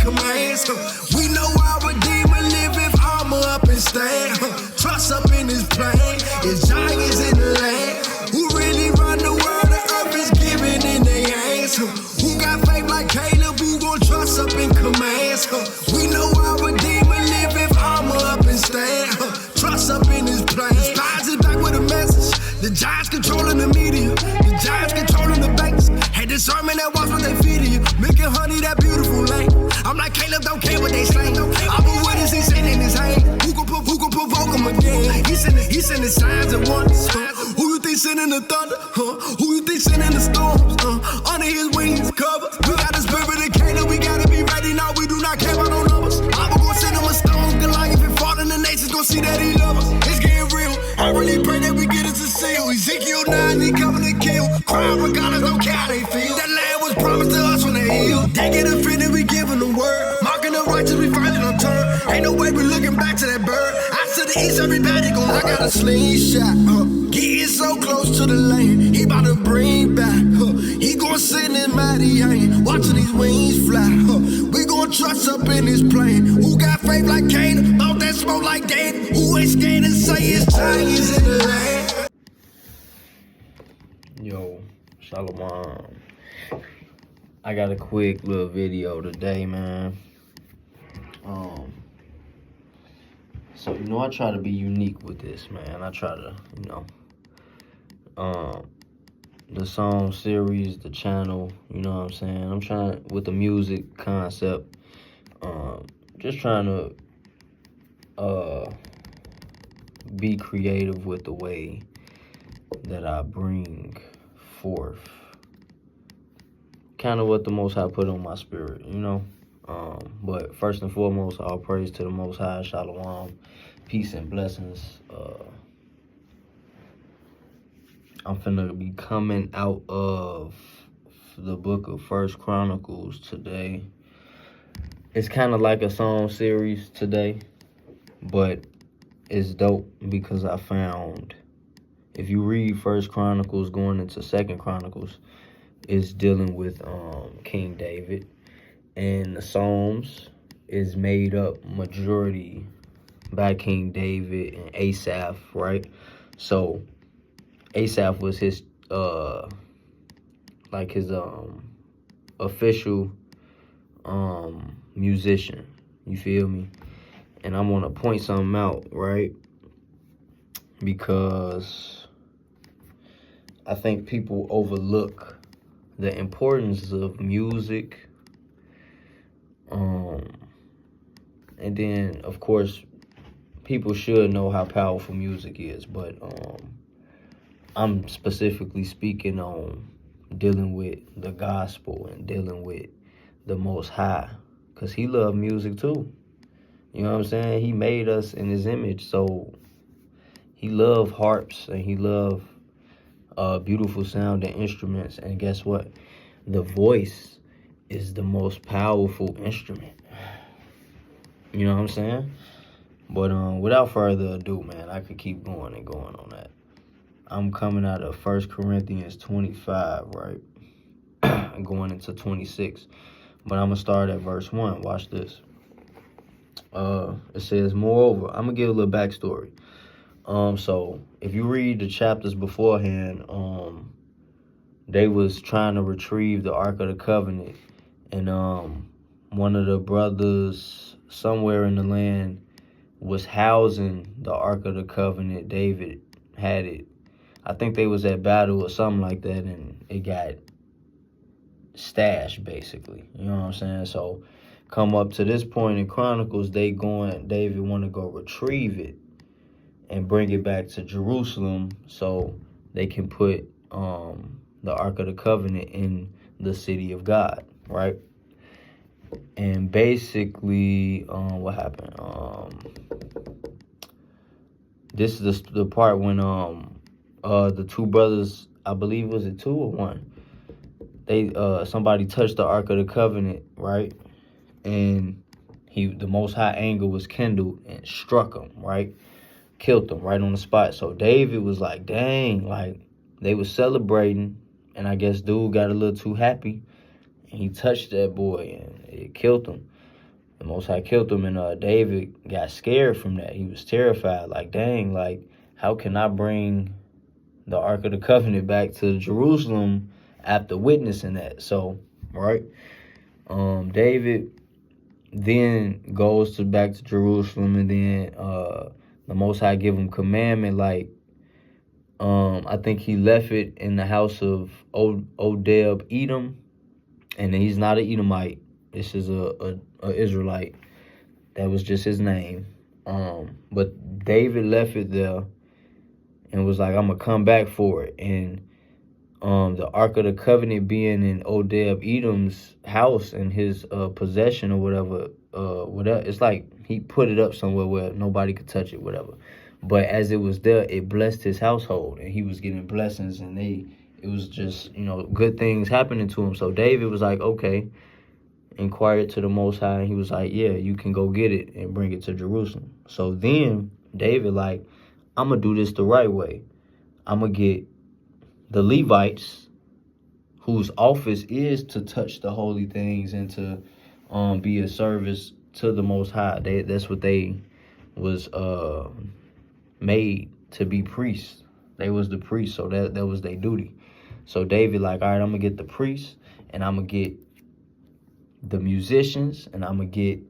commands. We know our Redeemer live if armor up and stand. Trust up in his plan. It's giants in the land. Who really run the world? The earth is given in their hands. Who got faith like Caleb? Who gon' trust up in commands? We know our Redeemer live if armor up and stand. Trust up in his plan. Spies is back with a message. The giants controlling the media. The giants controlling the banks. Had discernment that watch what they feed you. Making honey that beautiful lane. I'm like Caleb, don't care what they slang. I'm a witness, he's sitting in his hand. Who can provoke him again? He sending signs at once. Who you think sending the thunder? Who you think sending the storms? Under his wings, cover. We got the spirit of Caleb, we gotta be ready now. We do not care about no numbers. I'm gonna send him a stone. Goliath and fall in the nations, gonna see that he love us. It's getting real. I really pray that we get it to seal. Ezekiel 9, he coming to kill. Crime regardless, don't care how they feel. That land was promised to us on the hill. They get offended, we giving the word. Mocking the righteous, we finally don't turn. Ain't no way we looking back to that bird. I to the east, everybody gon' I got a slingshot. Getting so close to the lane. He bout to bring back. He gon' send his mighty hand. Watching these wings fly. We gon' trust up in his plane. Who got faith like Cain? About that smoke like Dane. Who ain't scared to say it's Chinese in the land? Yo, Shalom. I got a quick little video today, man. So, I try to be unique with this, man. I try to, the song series, the channel, you know what I'm saying? I'm trying, with the music concept, just trying to be creative with the way that I bring forth kind of what the Most High put on my spirit, but first and foremost, all praise to the Most High. Shalom, peace and blessings. I'm finna be coming out of the book of First Chronicles today. It's kind of like a song series today, but it's dope because I found, if you read First Chronicles going into Second Chronicles, it's dealing with King David, and the Psalms is made up majority by King David and Asaph, right? So Asaph was his official musician, you feel me? And I'm gonna point something out, right? Because I think people overlook the importance of music. And then, of course, people should know how powerful music is, but I'm specifically speaking on dealing with the gospel and dealing with the Most High, because he loved music too. You know what I'm saying? He made us in his image, so he loved harps and he loved beautiful sounding instruments. And guess what? The voice is the most powerful instrument. You know what I'm saying? But without further ado, man, I could keep going and going on that. I'm coming out of 1 Corinthians 25, right? Going into 26. But I'm going to start at verse 1. Watch this. It says, moreover, I'm going to give a little backstory. So if you read the chapters beforehand, they was trying to retrieve the Ark of the Covenant, and one of the brothers somewhere in the land was housing the Ark of the Covenant. David had it. I think they was at battle or something like that, and it got stashed, basically. You know what I'm saying? So come up to this point in Chronicles, David want to go retrieve it and bring it back to Jerusalem so they can put the Ark of the Covenant in the city of God, right? And basically, what happened? This is the part when the two brothers, I believe, was it two or one? They somebody touched the Ark of the Covenant, right? And the Most High anger was kindled and struck him, right? Killed him right on the spot. So David was like, dang, like they was celebrating, and I guess dude got a little too happy, and he touched that boy and it killed him. The Most High killed him, and David got scared from that. He was terrified. Like, dang, like, how can I bring the Ark of the Covenant back to Jerusalem after witnessing that? So, right, David then goes back to Jerusalem, and then the Most High give him commandment, like, I think he left it in the house of Odeb Edom, and he's not an Edomite. This is a Israelite. That was just his name. But David left it there and was like, I'm gonna come back for it. And the Ark of the Covenant being in Odeb Edom's house and his possession or whatever, it's like he put it up somewhere where nobody could touch it, whatever. But as it was there, it blessed his household, and he was getting blessings, and it was just, good things happening to him. So David was like, okay, inquired to the Most High, and he was like, yeah, you can go get it and bring it to Jerusalem. So then David like, I'm gonna do this the right way. I'm gonna get the Levites, whose office is to touch the holy things and to be a service to the Most High. That's what they was made to be priests. They was the priests, so that was their duty. So David like, all right, I'm gonna get the priests, and I'm gonna get the musicians, and I'm gonna get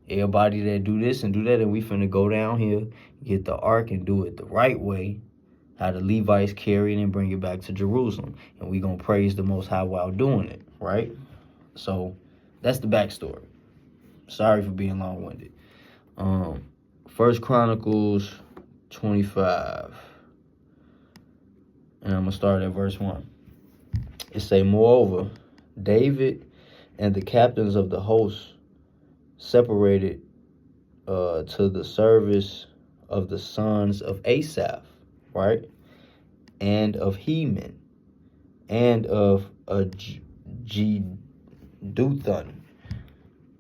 everybody that do this and do that, and we finna go down here, get the ark, and do it the right way, how the Levites carry it and bring it back to Jerusalem, and we gonna praise the Most High while doing it, right? So that's the backstory. Sorry for being long-winded. First Chronicles 25, and I'm gonna start at verse 1. It say, moreover, David and the captains of the host separated to the service of the sons of Asaph, right, and of Heman, and of Jeduthun,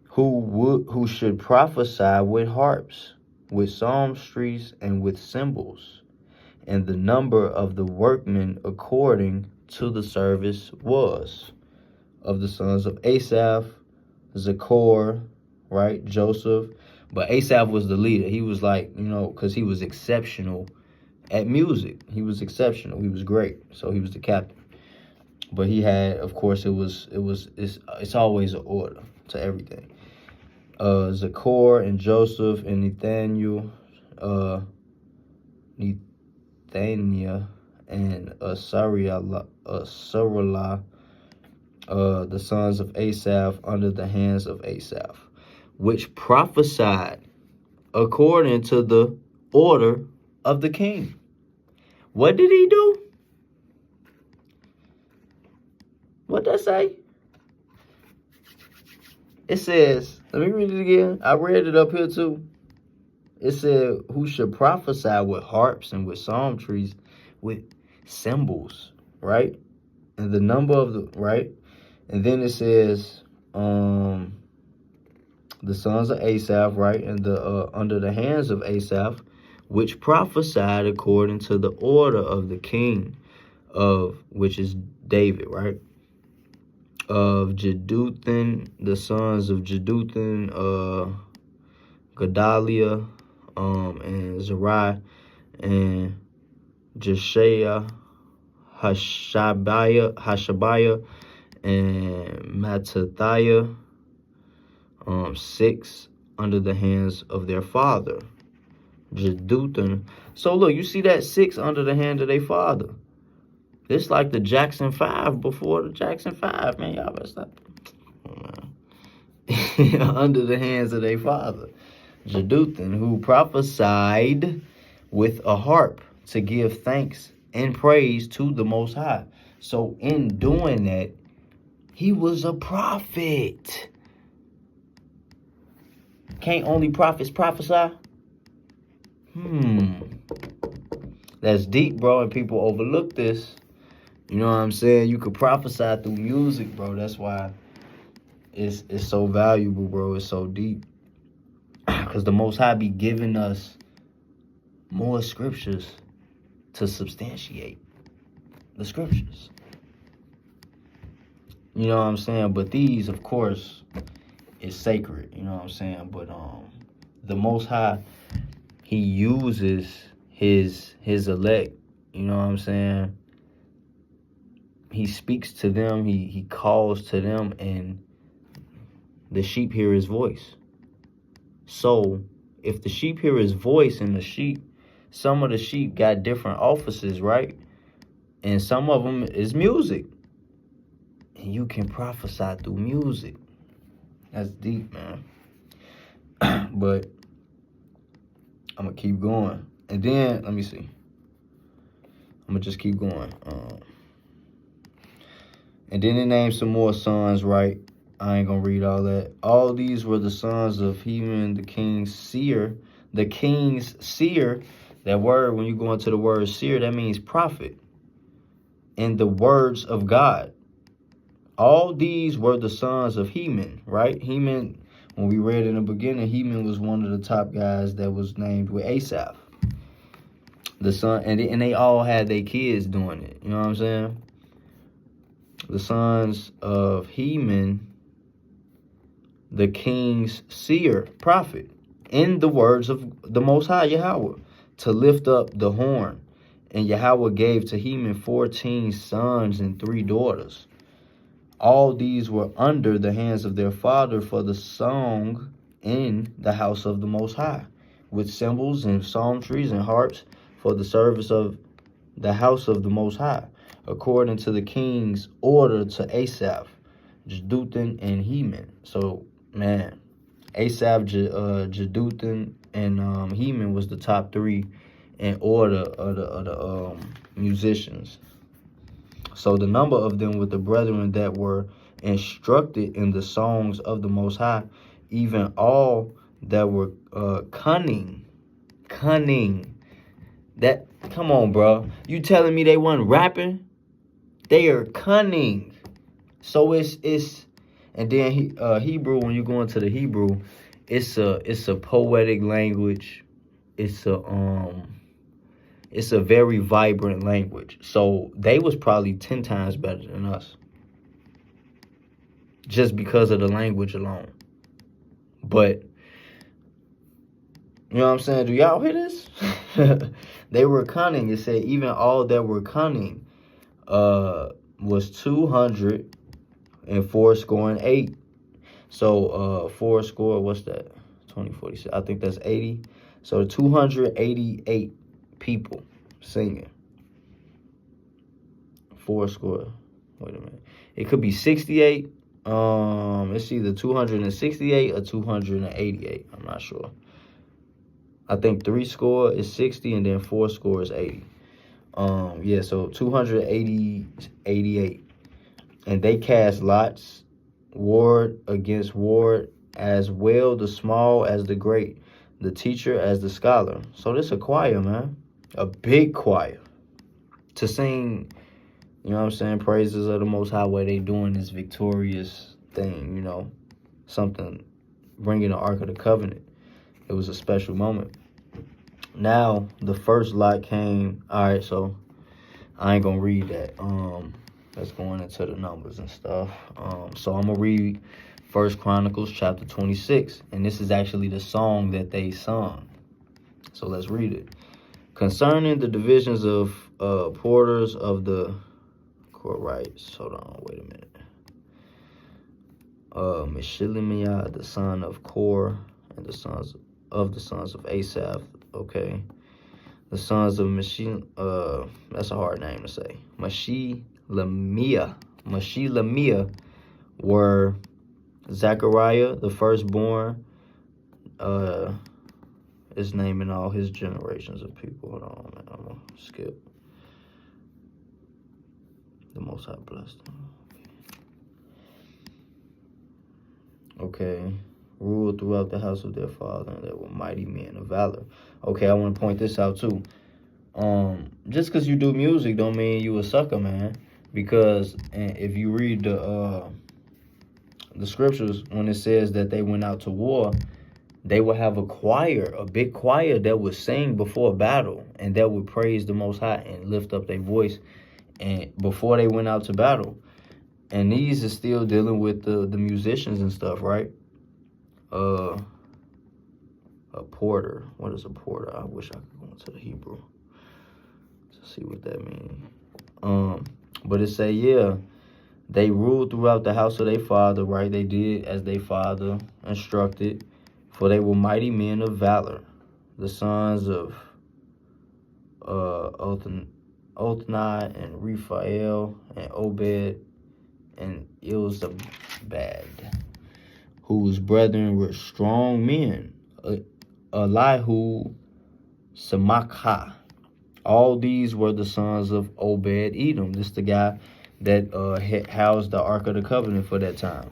who should prophesy with harps, with psalmistries, and with cymbals. And the number of the workmen according to the service was of the sons of Asaph, Zachor, right, Joseph. But Asaph was the leader. He was like, because he was exceptional at music. He was exceptional. He was great. So he was the captain. But he had, of course, it's always an order to everything. Zachor and Joseph and Nethaniah and Asariah, the sons of Asaph under the hands of Asaph, which prophesied according to the order of the king. What did he do? What that say? It says, let me read it again. I read it up here too. It said, who should prophesy with harps and with psalmistries, with cymbals, right? And the number of the, right? And then it says, the sons of Asaph, right? And the under the hands of Asaph, which prophesied according to the order of the king, of which is David, right? Of Jeduthun, the sons of Jeduthun, Gedaliah, and Zariah, and Jeshaiah, Hashabiah, and Mattathiah, 6 under the hands of their father, Jeduthun. So look, you see that 6 under the hand of their father. It's like the Jackson 5 before the Jackson 5, man. Y'all better stop. Under the hands of their father, Jeduthun, who prophesied with a harp to give thanks and praise to the Most High. So in doing that, he was a prophet. Can't only prophets prophesy? That's deep, bro, and people overlook this. You know what I'm saying? You could prophesy through music, bro. That's why it's so valuable, bro. It's so deep. Because the Most High be giving us more scriptures to substantiate the scriptures. You know what I'm saying? But these, of course, is sacred, you know what I'm saying? But the Most High, he uses his elect, you know what I'm saying? He speaks to them, he calls to them, and the sheep hear his voice. So if the sheep hear his voice, and some of the sheep got different offices, right? And some of them is music. And you can prophesy through music. That's deep, man. But I'm going to keep going. And then, let me see. I'm going to just keep going. And then it names some more sons, right? I ain't going to read all that. All these were the sons of Heman, the king's seer. The king's seer, that word, when you go into the word seer, that means prophet. In the words of God. All these were the sons of Heman, right? Heman, when we read in the beginning, Heman was one of the top guys that was named with Asaph. The son, and they all had their kids doing it. You know what I'm saying? The sons of Heman, the king's seer, prophet, in the words of the Most High Yahweh, to lift up the horn. And Yahweh gave to Heman 14 sons and 3 daughters. All these were under the hands of their father for the song in the house of the Most High, with cymbals and psalteries and harps for the service of the house of the Most High, according to the king's order to Asaph, Jeduthun, and Heman. So, man, Asaph, Jeduthun, and Heman was the top 3 in order of the musicians. So the number of them with the brethren that were instructed in the songs of the Most High, even all that were cunning. That, come on, bro. You telling me they weren't rapping? They are cunning. So it's and then Hebrew, when you go into the Hebrew, it's a poetic language. It's a very vibrant language. So they was probably 10 times better than us. Just because of the language alone. But, you know what I'm saying? Do y'all hear this? They were cunning. It said even all that were cunning was 248. So 4 score, what's that? 2046. I think that's 80. So 288 people singing. 4 score. Wait a minute. It could be 68. It's either 268 or 288. I'm not sure. I think 3 score is 60 and then 4 score is 80. Yeah, so 288. And they cast lots, ward against ward, as well the small as the great, the teacher as the scholar. So this a choir, man. A big choir. To sing, you know what I'm saying, praises of the Most High, where they doing this victorious thing, you know. Something, bringing the Ark of the Covenant. It was a special moment. Now, the first lot came. All right, so I ain't going to read that. That's going into the numbers and stuff. So I'm going to read 1 Chronicles chapter 26. And this is actually the song that they sung. So let's read it. Concerning the divisions of porters of the court rights. Hold on, wait a minute. Meshilemiah, the son of Kor, and the sons of Asaph. Okay. The sons of that's a hard name to say. Meshilemiah were Zechariah, the firstborn, is naming all his generations of people. Hold on, man. I'm going to skip. The Most High blessed them. Okay. Ruled throughout the house of their father, and they were mighty men of valor. Okay, I want to point this out too. Just because you do music don't mean you a sucker, man. Because if you read the scriptures, when it says that they went out to war, they would have a choir, a big choir that would sing before battle, and that would praise the Most High and lift up their voice, and before they went out to battle. And these are still dealing with the musicians and stuff, right? a porter. What is a porter? I wish I could go into the Hebrew to see what that means. But it say, yeah, they ruled throughout the house of their father, right? They did as their father instructed, for they were mighty men of valor, the sons of Othni and Raphael and Obed and Elzabad, whose brethren were strong men, Elihu, Samachah. All these were the sons of Obed Edom. This is the guy that housed the Ark of the Covenant for that time.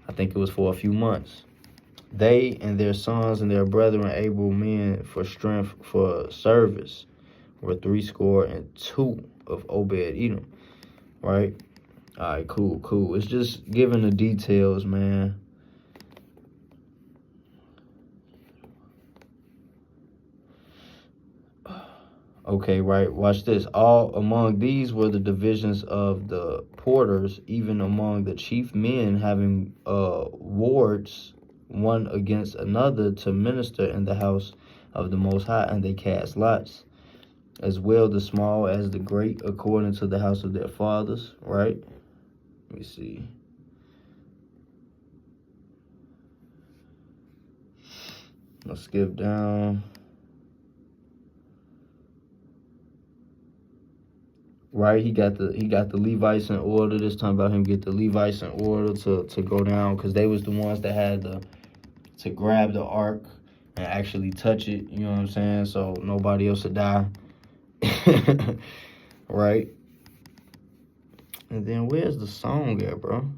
I think it was for a few months. They and their sons and their brethren, able men for strength for service, were 62 of Obed Edom. Right? All right, cool. It's just giving the details, man. Okay, right. Watch this. All among these were the divisions of the porters, even among the chief men, having wards one against another to minister in the house of the Most High, and they cast lots, as well the small as the great, according to the house of their fathers. Right? Let me see. Let's skip down. Right, he got the Levites in order. This time about him get the Levites in order to go down, because they was the ones that had to grab the ark and actually touch it. You know what I'm saying? So nobody else would die. Right. And then where's the song at, bro?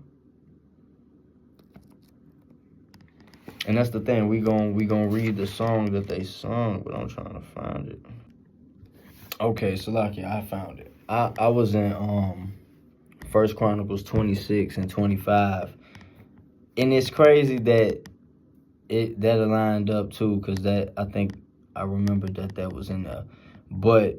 And that's the thing. We gon' read the song that they sung, but I'm trying to find it. Okay, Salakia, I found it. I was in 1 Chronicles 26 and 25, and it's crazy that that aligned up too, because that I think I remember that was in there. But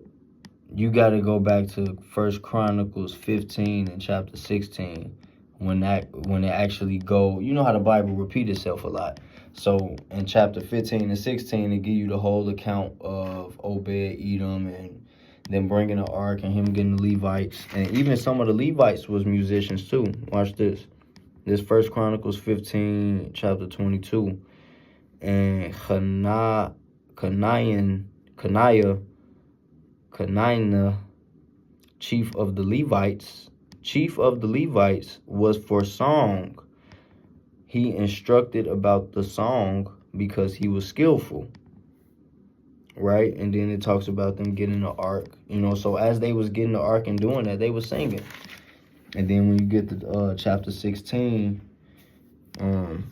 you got to go back to 1 Chronicles 15 and chapter 16 when it actually go. You know how the Bible repeat itself a lot. So in chapter 15 and 16, it give you the whole account of Obed Edom and them bringing the ark and him getting the Levites. And even some of the Levites was musicians too. Watch this. This 1 Chronicles 15, chapter 22. And Kanaiah, chief of the Levites, was for song. He instructed about the song because he was skillful. Right? And then it talks about them getting the ark. You know, so as they was getting the ark and doing that, they was singing. And then when you get to chapter 16, I'm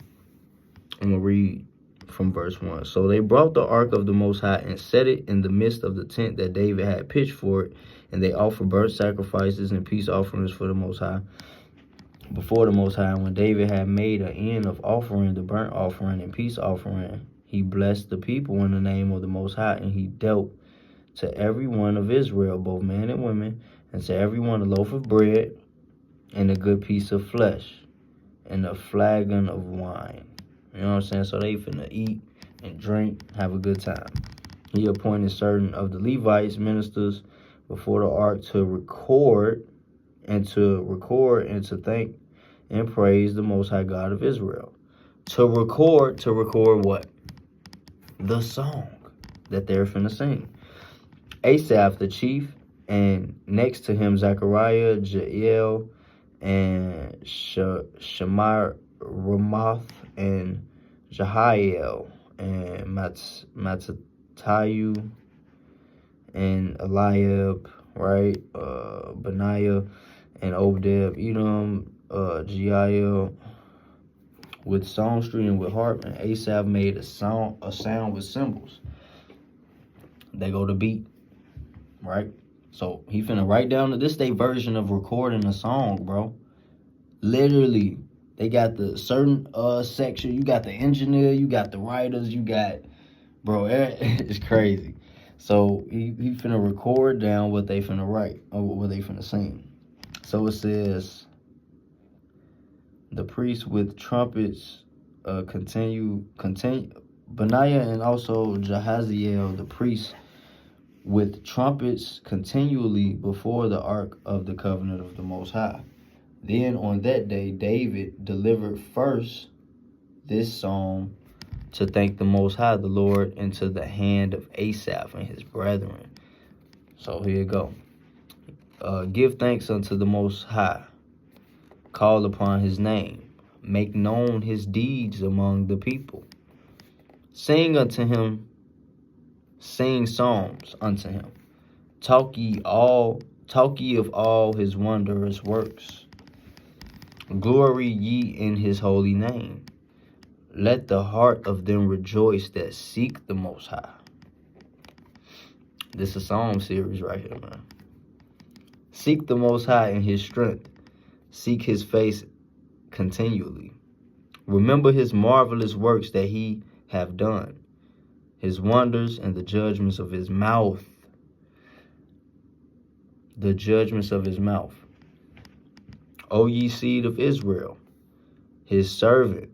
going to read from verse 1. So they brought the ark of the Most High and set it in the midst of the tent that David had pitched for it. And they offered burnt sacrifices and peace offerings for the Most High, before the Most High. And when David had made an end of offering the burnt offering and peace offering, he blessed the people in the name of the Most High, and he dealt to every one of Israel, both men and women, and to every one a loaf of bread and a good piece of flesh and a flagon of wine. You know what I'm saying? So they finna eat and drink, have a good time. He appointed certain of the Levites, ministers, before the ark to record and to thank and praise the Most High God of Israel. To record what? The song that they're finna sing. Asaph the chief, and next to him Zechariah, Jael, and Shemar, Ramoth, and Jehiel, and Mattatayu, and Eliab, right? Benaiah, and Obed Edom, Jeiel, with songstring and with harp. And Asaph made a sound with cymbals. They go to beat, right? So he finna write down to this day version of recording a song, bro. Literally, they got the certain section. You got the engineer, you got the writers, you got, bro. It's crazy. So he finna record down what they finna write or what they finna sing. So it says, the priests with trumpets continue. Benaiah and also Jahaziel the priest with trumpets continually before the ark of the covenant of the Most High. Then on that day, David delivered first this psalm to thank the Most High, the Lord, into the hand of Asaph and his brethren. So here you go. Give thanks unto the Most High. Call upon his name. Make known his deeds among the people. Sing unto him. Sing psalms unto him. Talk ye of all his wondrous works. Glory ye in his holy name. Let the heart of them rejoice that seek the Most High. This is a psalm series right here, man. Seek the Most High in his strength. Seek his face continually. Remember his marvelous works that he have done, his wonders and the judgments of his mouth. The judgments of his mouth. O ye seed of Israel, his servant,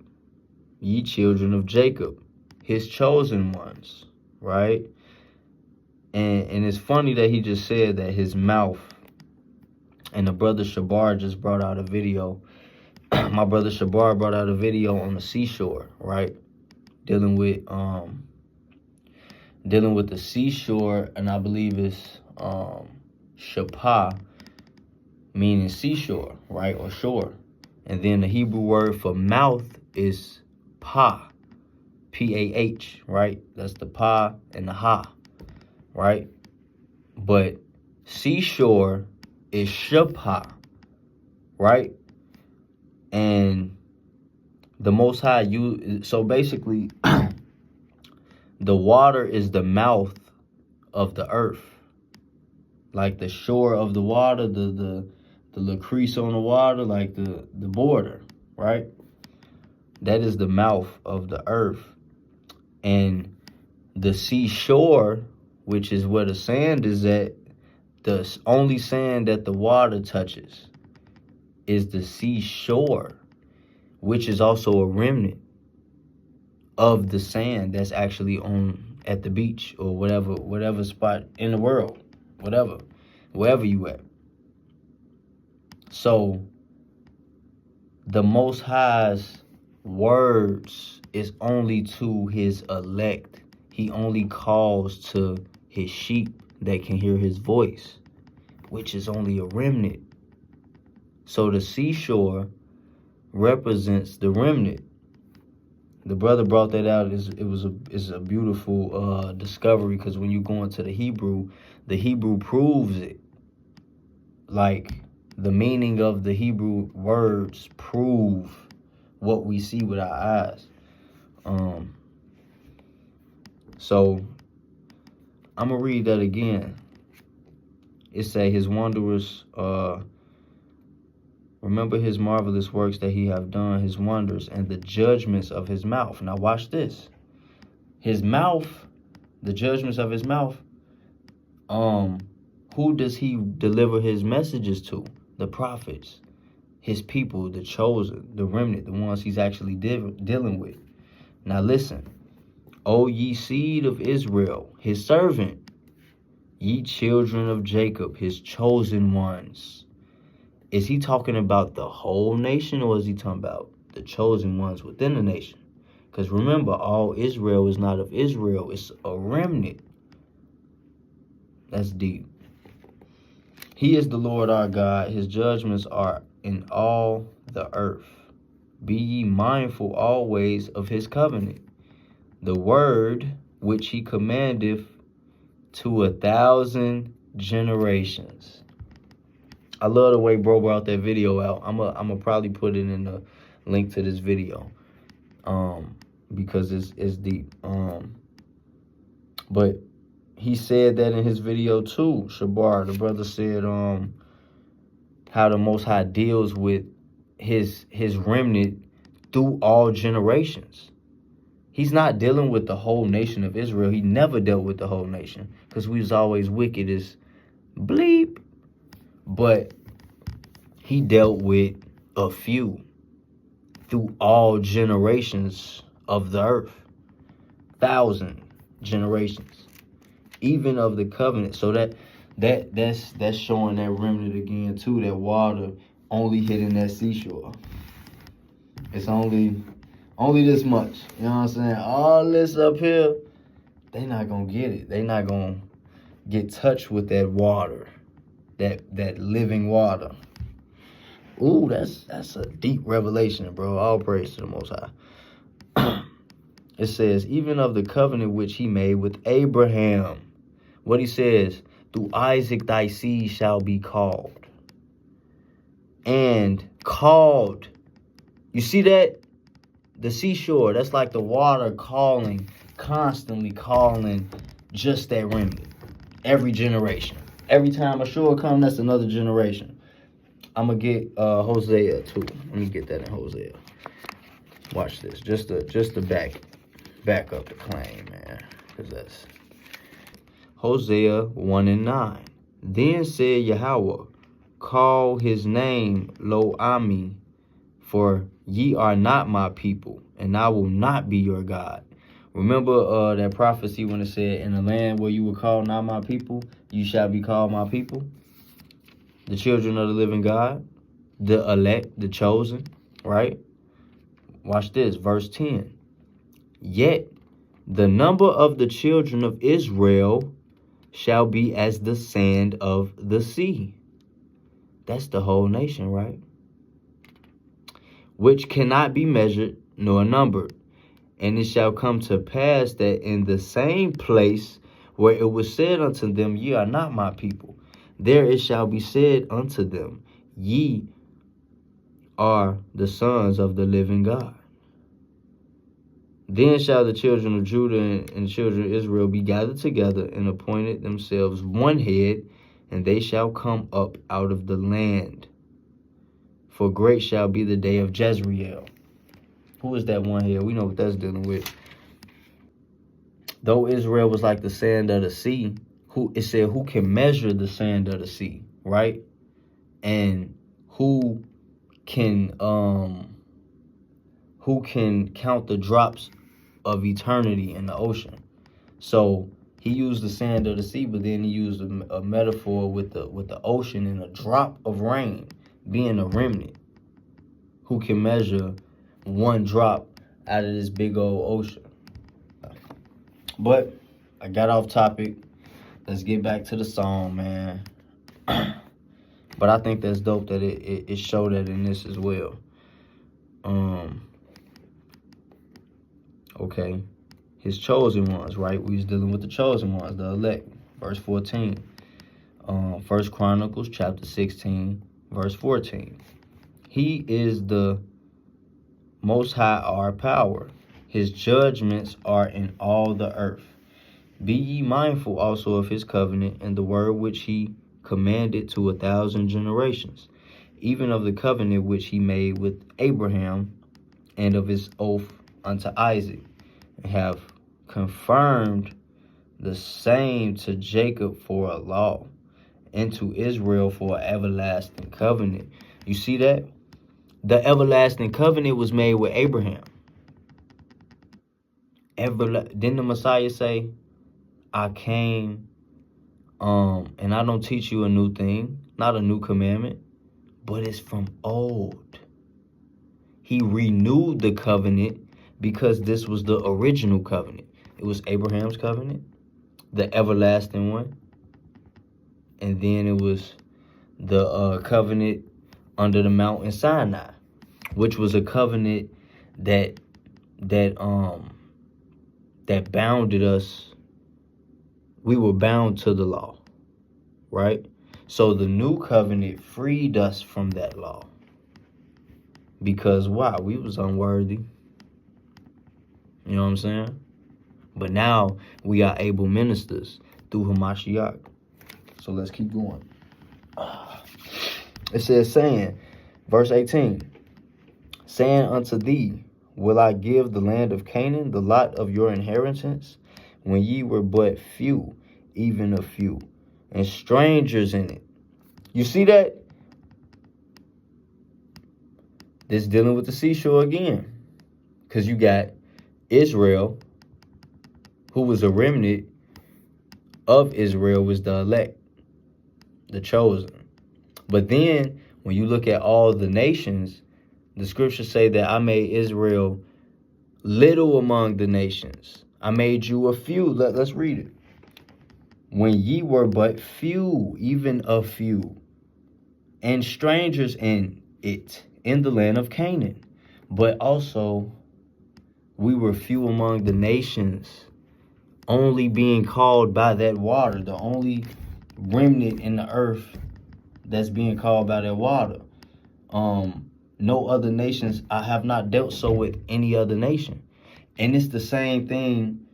ye children of Jacob, his chosen ones, right? And it's funny that he just said that his mouth. And the brother Shabar just brought out a video. My brother Shabar brought out a video on the seashore, right? Dealing with the seashore, and I believe it's Shapah, meaning seashore, right? Or shore. And then the Hebrew word for mouth is pah, P-A-H, right? That's the pa and the ha, right? But seashore is Shapah, right? And the Most High, so basically, the water is the mouth of the earth. Like the shore of the water, the little crease on the water, like the border, right? That is the mouth of the earth. And the seashore, which is where the sand is at, the only sand that the water touches is the seashore, which is also a remnant of the sand that's actually at the beach or whatever spot in the world, wherever you at. So the Most High's words is only to his elect. He only calls to his sheep that can hear his voice, which is only a remnant. So the seashore represents the remnant. The brother brought that out. It's a beautiful discovery, because when you go into the Hebrew proves it. Like the meaning of the Hebrew words prove what we see with our eyes. So I'm gonna read that again. It say his wondrous, remember his marvelous works that he have done, his wonders and the judgments of his mouth. Now watch this. His mouth, the judgments of his mouth, who does he deliver his messages to? The prophets, his people, the chosen, the remnant, the ones he's actually dealing with. Now listen. O ye seed of Israel, his servant, ye children of Jacob, his chosen ones. Is he talking about the whole nation, or is he talking about the chosen ones within the nation? Because remember, all Israel is not of Israel. It's a remnant. That's deep. He is the Lord our God. His judgments are in all the earth. Be ye mindful always of his covenant, the word which he commandeth to 1,000 generations. I love the way bro brought that video out. I'm a probably put it in the link to this video, because it's deep. But he said that in his video too, Shabar. The brother said how the Most High deals with his remnant through all generations. He's not dealing with the whole nation of Israel. He never dealt with the whole nation, because we was always wicked as bleep. But he dealt with a few through all generations of the earth. 1,000 generations. Even of the covenant. So that's showing that remnant again too. That water only hitting that seashore. It's only this much. You know what I'm saying? All this up here, they not gonna get it. They not gonna get touched with that water, that living water. Ooh, that's a deep revelation, bro. All praise to the Most High. It says, even of the covenant which he made with Abraham. What he says, through Isaac thy seed shall be called. And called. You see that? The seashore, that's like the water calling, constantly calling just that remnant. Every generation. Every time a shore comes, that's another generation. I'm going to get Hosea too. Let me get that in Hosea. Watch this. Just to back up the claim, man. Because that's Hosea 1:9. Then said Yahweh, call his name Lo Ami, for ye are not my people, and I will not be your God. Remember that prophecy when it said, in the land where you were called not my people, you shall be called my people? The children of the living God, the elect, the chosen, right? Watch this, verse 10. Yet the number of the children of Israel shall be as the sand of the sea. That's the whole nation, right? Which cannot be measured nor numbered. And it shall come to pass that in the same place where it was said unto them, ye are not my people, there it shall be said unto them, ye are the sons of the living God. Then shall the children of Judah and children of Israel be gathered together and appointed themselves one head, and they shall come up out of the land. For great shall be the day of Jezreel. Who is that one head? We know what that's dealing with. Though Israel was like the sand of the sea, it said who can measure the sand of the sea, right? And who can count the drops of eternity in the ocean? So he used the sand of the sea, but then he used a metaphor with the ocean and a drop of rain being a remnant. Who can measure one drop out of this big old ocean? But I got off topic. Let's get back to the song, man. But I think that's dope that it showed that in this as well. Okay. His chosen ones, right? We was dealing with the chosen ones, the elect. Verse 14. First Chronicles chapter 16, verse 14. He is the Most High, our power. His judgments are in all the earth. Be ye mindful also of his covenant and the word which he commanded to 1,000 generations, even of the covenant which he made with Abraham and of his oath unto Isaac, and have confirmed the same to Jacob for a law, and to Israel for an everlasting covenant. You see that? The everlasting covenant was made with Abraham. Didn't the Messiah say, I came, and I don't teach you a new thing, not a new commandment, but it's from old. He renewed the covenant because this was the original covenant. It was Abraham's covenant, the everlasting one. And then it was the covenant under the mountain Sinai, which was a covenant that bounded us. We were bound to the law, right? So the new covenant freed us from that law. Because why? We was unworthy. You know what I'm saying? But now we are able ministers through Hamashiach. So let's keep going. It says, saying, verse 18, saying unto thee, will I give the land of Canaan, the lot of your inheritance, when ye were but few, even a few, and strangers in it. You see that? This dealing with the seashore again. Because you got Israel, who was a remnant of Israel, was the elect, the chosen. But then, when you look at all the nations, the scriptures say that I made Israel little among the nations. I made you a few. Let's read it. When ye were but few, even a few, and strangers in it, in the land of Canaan. But also, we were few among the nations, only being called by that water, the only remnant in the earth that's being called by that water. No other nations, I have not dealt so with any other nation. And it's the same thing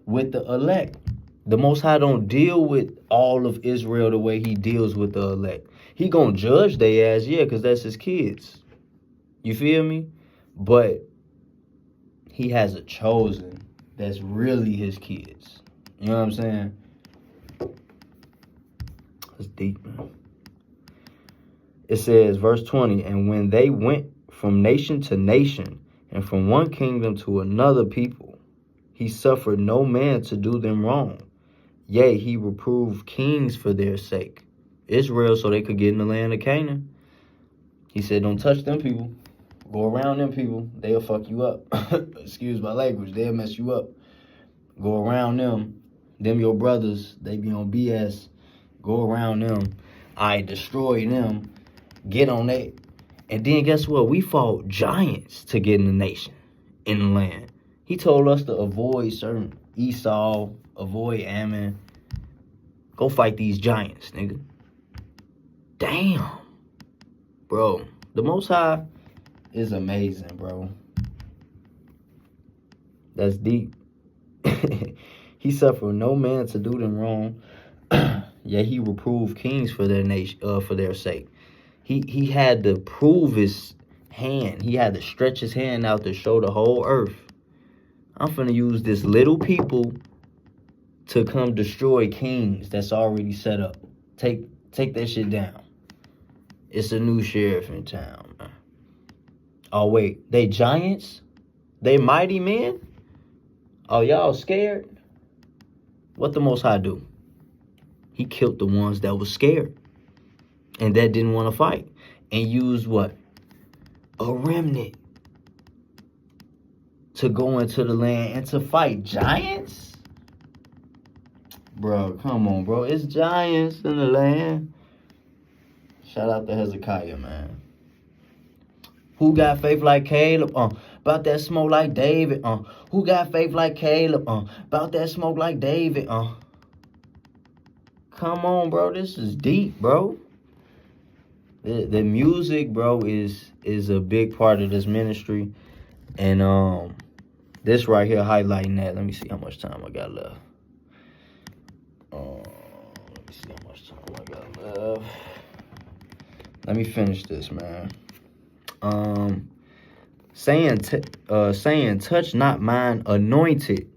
with the elect. The Most High don't deal with all of Israel the way he deals with the elect. He gonna judge their ass, yeah, because that's his kids. You feel me? But he has a chosen that's really his kids. You know what I'm saying? That's deep, man. It says, verse 20, and when they went from nation to nation, and from one kingdom to another people, he suffered no man to do them wrong. Yea, he reproved kings for their sake. Israel, so they could get in the land of Canaan. He said, don't touch them people. Go around them people. They'll fuck you up. Excuse my language. They'll mess you up. Go around them. Them your brothers. They be on BS. Go around them. I destroy them. Get on that. And then guess what? We fought giants to get in the nation, in the land. He told us to avoid certain Esau, avoid Ammon. Go fight these giants, nigga. Damn. Bro, the Most High is amazing, bro. That's deep. He suffered no man to do them wrong. Yet he reproved kings for their nation, for their sake. He had to prove his hand. He had to stretch his hand out to show the whole earth. I'm finna use this little people to come destroy kings that's already set up. Take that shit down. It's a new sheriff in town, man. Oh, wait. They giants? They mighty men? Oh, y'all scared? What the Most High do? He killed the ones that was scared and that didn't want to fight, and used what? A remnant to go into the land and to fight giants? Bro, come on, bro. It's giants in the land. Shout out to Hezekiah, man. Who got faith like Caleb? About that smoke like David. Who got faith like Caleb? About that smoke like David. Come on, bro. This is deep, bro. The music, bro, is a big part of this ministry. And this right here highlighting that. Let me see how much time I got left. Let me see how much time I got left. Let me finish this, man. Saying, touch not mine anointed,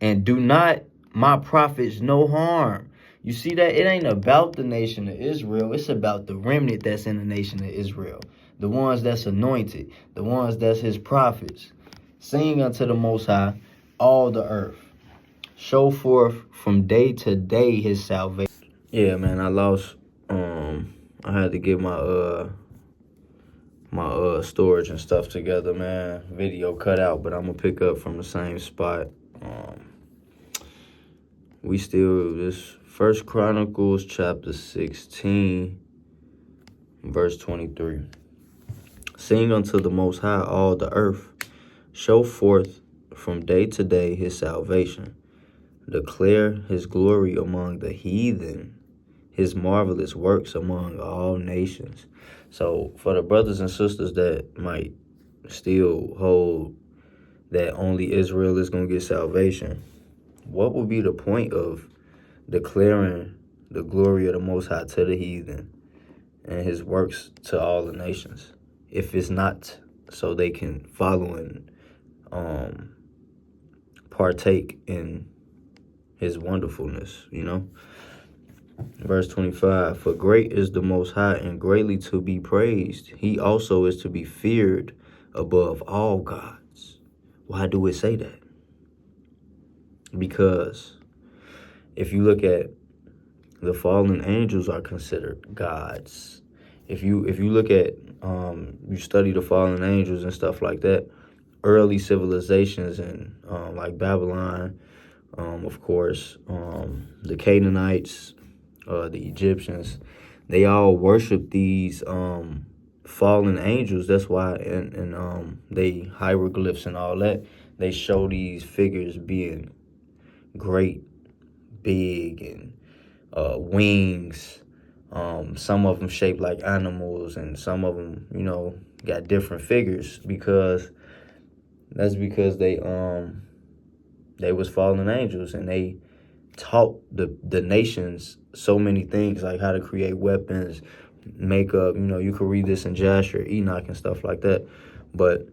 and do not my prophets no harm. You see that? It ain't about the nation of Israel. It's about the remnant that's in the nation of Israel. The ones that's anointed. The ones that's his prophets. Sing unto the Most High all the earth. Show forth from day to day his salvation. Yeah, man, I lost. I had to get my storage and stuff together, man. Video cut out, but I'm gonna pick up from the same spot. We still this First Chronicles chapter 16, verse 23. Sing unto the Most High all the earth. Show forth from day to day his salvation. Declare his glory among the heathen, his marvelous works among all nations. So for the brothers and sisters that might still hold that only Israel is going to get salvation, what would be the point of declaring the glory of the Most High to the heathen and his works to all the nations, if it's not so they can follow and partake in his wonderfulness, you know? Verse 25, for great is the Most High and greatly to be praised. He also is to be feared above all gods. Why do it say that? Because if you look at the fallen angels are considered gods. If you look at you study the fallen angels and stuff like that, early civilizations and like Babylon, of course, the Canaanites, the Egyptians, they all worship these fallen angels. That's why and they hieroglyphs and all that, they show these figures being great, big, and wings. Some of them shaped like animals, and some of them, got different figures because they was fallen angels, and they taught the nations so many things, like how to create weapons, makeup. You could read this in Jasher, Enoch, and stuff like that. But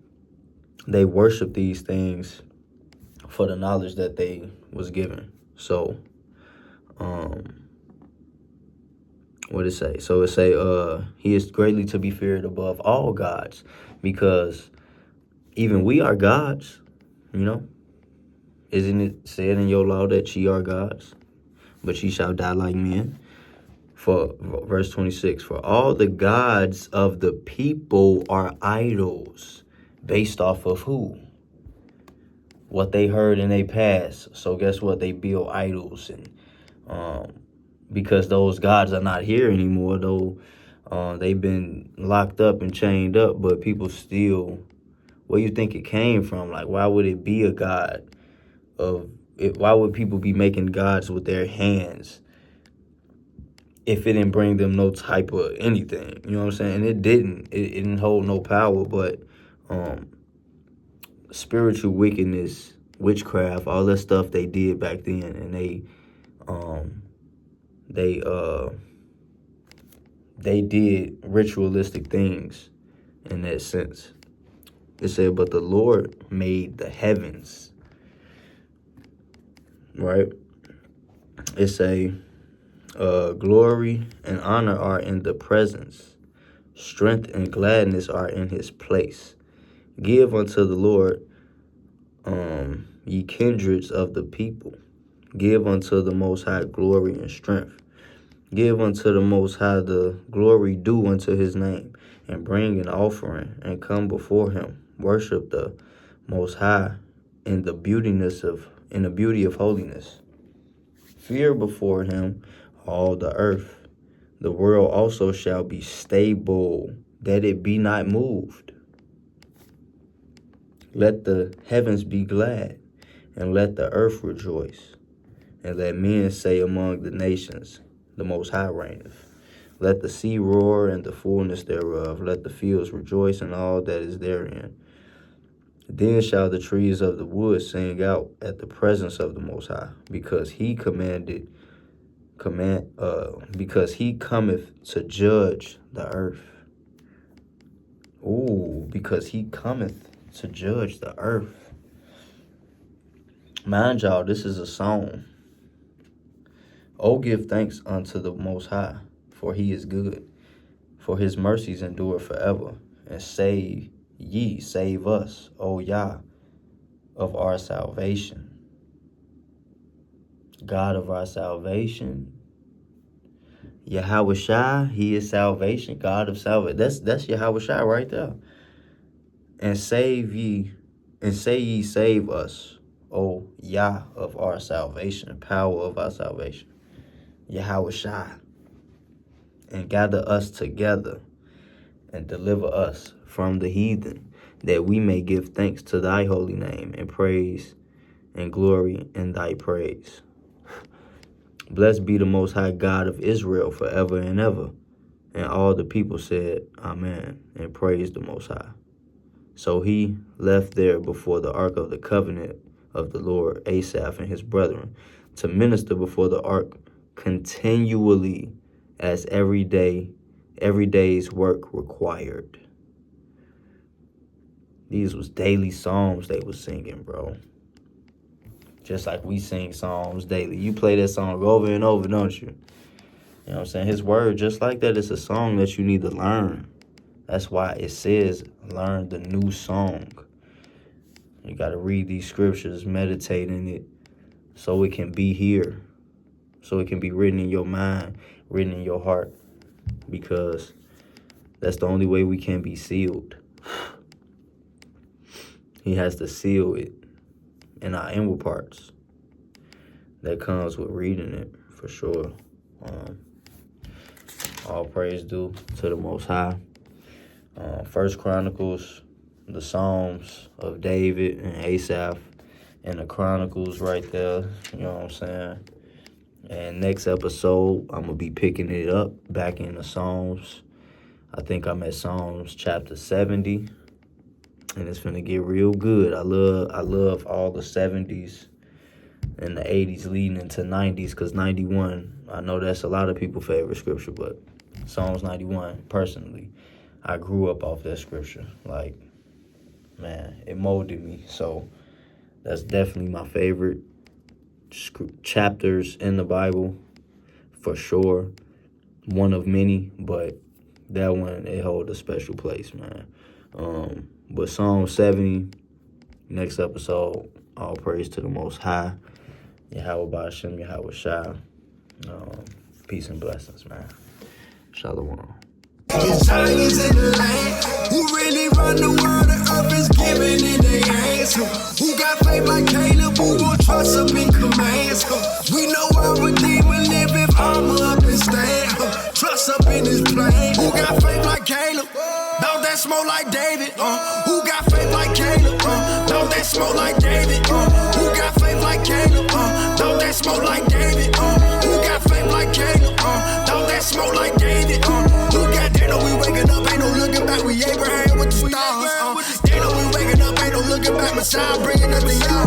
they worship these things for the knowledge that they was given. So, what it say? So it say, he is greatly to be feared above all gods, because even we are gods, Isn't it said in your law that ye are gods, but ye shall die like men? For verse 26, for all the gods of the people are idols, based off of who? What they heard in their past. So guess what? They build idols, and because those gods are not here anymore, though they've been locked up and chained up, but people still, where you think it came from? Like, why would it be a god of it? Why would people be making gods with their hands if it didn't bring them no type of anything? You know what I'm saying? And it didn't hold no power, but spiritual wickedness, witchcraft, all that stuff they did back then, and they did ritualistic things in that sense. It said, but the Lord made the heavens, right? It say, glory and honor are in the presence. Strength and gladness are in his place. Give unto the Lord, ye kindreds of the people. Give unto the Most High glory and strength. Give unto the Most High the glory due unto his name, and bring an offering, and come before him. Worship the Most High in the beauty of holiness. Fear before him all the earth. The world also shall be stable, that it be not moved. Let the heavens be glad, and let the earth rejoice. And let men say among the nations, the Most High reigneth. Let the sea roar and the fullness thereof. Let the fields rejoice and all that is therein. Then shall the trees of the wood sing out at the presence of the Most High, because he cometh to judge the earth. Ooh, because he cometh to judge the earth. Mind y'all, this is a song. Oh, give thanks unto the Most High, for he is good, for his mercies endure forever. And save us, O Yah, of our salvation. God of our salvation. Yahweh Shai, he is salvation, God of salvation. That's Yahweh Shai right there. And say ye, save us, O Yah of our salvation, power of our salvation. Yahweh Shai. And gather us together and deliver us from the heathen, that we may give thanks to thy holy name, and praise and glory in thy praise. Blessed be the Most High God of Israel forever and ever. And all the people said, Amen, and praised the Most High. So he left there before the ark of the covenant of the Lord, Asaph and his brethren, to minister before the ark continually, as every day's work required. These was daily psalms they was singing, bro. Just like we sing psalms daily. You play that song over and over, don't you? You know what I'm saying? His word, just like that, it's a song that you need to learn. That's why it says learn the new song. You got to read these scriptures, meditate in it, so it can be here, so it can be written in your mind, written in your heart, because that's the only way we can be sealed. He has to seal it in our inward parts. That comes with reading it, for sure. All praise due to the Most High. First Chronicles, the Psalms of David and Asaph, and the Chronicles right there. You know what I'm saying? And next episode, I'm going to be picking it up back in the Psalms. I think I'm at Psalms chapter 70. And it's finna get real good. I love all the 70s and the 80s leading into 90s, because 91, I know that's a lot of people's favorite scripture, but Psalms 91, personally, I grew up off that scripture. Like, man, it molded me. So that's definitely my favorite chapters in the Bible, for sure. One of many, but that one, it holds a special place, man. But Psalm 70, next episode, all praise to the Most High. Yahweh Ba'ashem, Yahweh Shai. Peace and blessings, man. Shalom. Giants in the land, who really run the world, the earth is giving in their hands. Who got faith like Caleb, who gon' trust him in commands. We know our Redeemer live if armor up and stand. Trust up in his plan. Who got faith like Caleb? Don't that smoke like David? Who got faith like Caleb? Don't that smoke like David? Who got faith like Caleb? Don't that smoke like David? Who got faith like Caleb? Don't that smoke like David? Who got, they know we waking up, ain't no looking back. We Abraham with the stars. They know we waking up, ain't no looking back. Messiah bringing us the y'all.